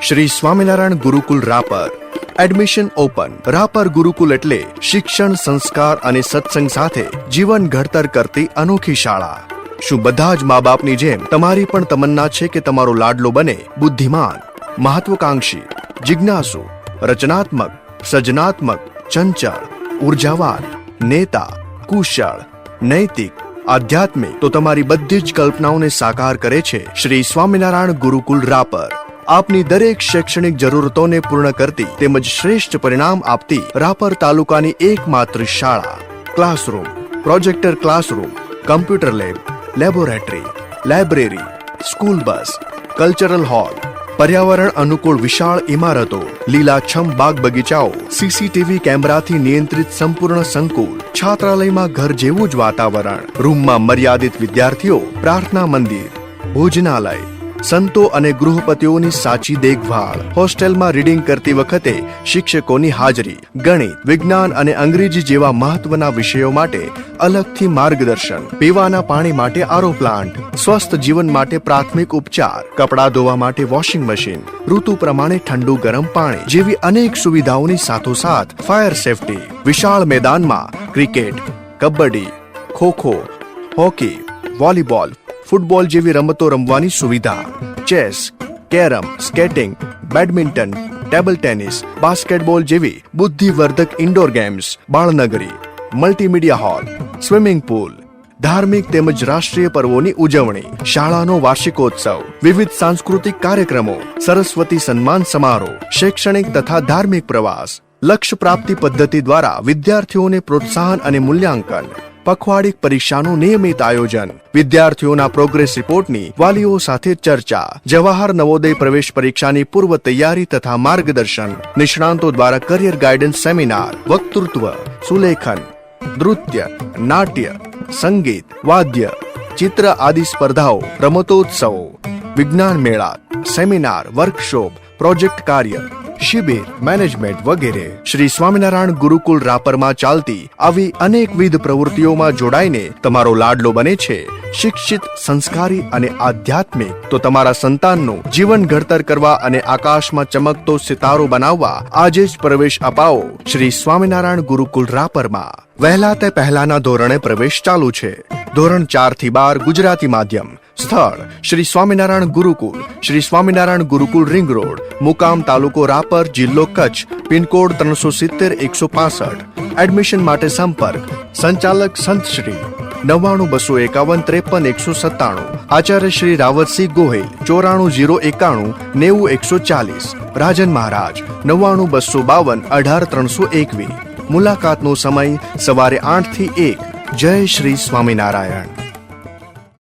Shri Swaminarayan Gurukul Rapar. Admission open. Rapar Gurukul એટલે શિક્ષણ, સંસ્કાર અને સત્સંગ સાથે જીવન ઘડતર કરતી અનોખી શાળા. શું બધા જ મા બાપની જેમ તમારી પણ તમન્ના છે કે તમારો લાડલો બને બુદ્ધિમાન, મહત્વકાંક્ષી, જિજ્ઞાસુ, રચનાત્મક, સર્જનાત્મક, ચંચળ, ઉર્જાવાન, નેતા, કુશળ, નૈતિક, આધ્યાત્મિક? તો તમારી બધી જ કલ્પનાઓને સાકાર કરે છે શ્રી સ્વામિનારાયણ ગુરુકુલ રાપર. આપની દરેક શૈક્ષણિક જરૂરતોને પૂર્ણ કરતી તેમજ શ્રેષ્ઠ પરિણામ આપતી રાપર તાલુકાની એકમાત્ર શાળા. Classroom, projector classroom, computer lab, laboratory, library, school bus, cultural hall, પર્યાવરણ અનુકૂળ વિશાળ ઇમારતો, લીલાછમ બાગ બગીચાઓ, સીસીટીવી કેમેરાથી નિયંત્રિત સંપૂર્ણ સંકુલ, છાત્રાલયમાં ઘર જેવું જ વાતાવરણ, રૂમમાં મર્યાદિત વિદ્યાર્થીઓ, પ્રાર્થના મંદિર, ભોજનાલય, સંતો અને ગૃહપતિઓની સાચી દેખભાળ, હોસ્ટેલમાં રીડિંગ કરતી વખતે શિક્ષકોની હાજરી, ગણિત, વિજ્ઞાન અને અંગ્રેજી જેવા મહત્વના વિષયો માટે અલગથી માર્ગદર્શન, પીવાના પાણી માટે આરો પ્લાન્ટ, સ્વસ્થ જીવન માટે પ્રાથમિક ઉપચાર, કપડાં ધોવા માટે વોશિંગ મશીન, ઋતુ પ્રમાણે ઠંડુ ગરમ પાણી જેવી અનેક સુવિધાઓની સાથોસાથ ફાયર સેફટી, વિશાળ મેદાનમાં cricket, kabaddi, khokho, hockey, volleyball, football જેવી રમતો રમવાની સુવિધા, chess, carrom, skating, badminton, table tennis, basketball જેવી બુદ્ધિવર્ધક ઇન્ડોર ગેમ્સ, બાળનગરી, મલ્ટીમીડિયા હોલ, સ્વિમિંગ પુલ, ધાર્મિક તેમજ રાષ્ટ્રીય પર્વોની ઉજવણી, શાળાનો વાર્ષિકોત્સવ, વિવિધ સાંસ્કૃતિક કાર્યક્રમો, સરસ્વતી સન્માન સમારોહ, શૈક્ષણિક તથા ધાર્મિક પ્રવાસ, લક્ષ્ય પ્રાપ્તિ પદ્ધતિ દ્વારા વિદ્યાર્થીઓને પ્રોત્સાહન અને મૂલ્યાંકન, પખવાડિક પરીક્ષાનું નિયમિત આયોજન, વિદ્યાર્થીઓના પ્રોગ્રેસ રિપોર્ટની વાલીઓ સાથે ચર્ચા, જવાહર નવોદય પ્રવેશ પરીક્ષાની પૂર્વ તૈયારી તથા માર્ગદર્શન, નિષ્ણાંતો દ્વારા કરિયર ગાઈડન્સ સેમિનાર, વક્તૃત્વ, સુલેખન, નૃત્ય, નાટ્ય, સંગીત, વાદ્ય, ચિત્ર આદિ સ્પર્ધાઓ, રમતોત્સવો, વિજ્ઞાન મેળા, સેમિનાર, વર્કશોપ, પ્રોજેક્ટ કાર્ય, શિબિર, મેનેજમેન્ટ વગેરે. શ્રી સ્વામિનારાયણ ગુરુકુલ રાપરમાં ચાલતી આવી અનેકવિધ પ્રવૃત્તિઓમાં જોડાઈને તમારો લાડલો બને છે શિક્ષિત, સંસ્કારી અને આધ્યાત્મિક. તો તમારા સંતાનનું જીવન ઘડતર કરવા અને આકાશમાં ચમકતો સિતારો બનાવવા આજે જ પ્રવેશ અપાવો શ્રી સ્વામિનારાયણ ગુરુકુલ રાપરમાં. વહેલા તે પહેલાના ધોરણે પ્રવેશ ચાલુ છે. ધોરણ 4 થી 12 ગુજરાતી માધ્યમ. સ્થળ શ્રી સ્વામિનારાયણ ગુરુકુલ, શ્રી સ્વામિનારાયણ ગુરુકુલ રિંગ રોડ, મુકામ તાલુકો રાપર, જિલ્લો કચ્છ, પિનકોડ 370-165. એડમિશન માટે સંપર્ક સંચાલક સંત શ્રી 99-251-53-197, આચાર્ય શ્રી રાવતસિંહ ગોહિલ 94-091 90-140, રાજન મહારાજ 99-252-18-321. મુલાકાતનો સમય સવારે 8 થી 1. જય શ્રી સ્વામિનારાયણ.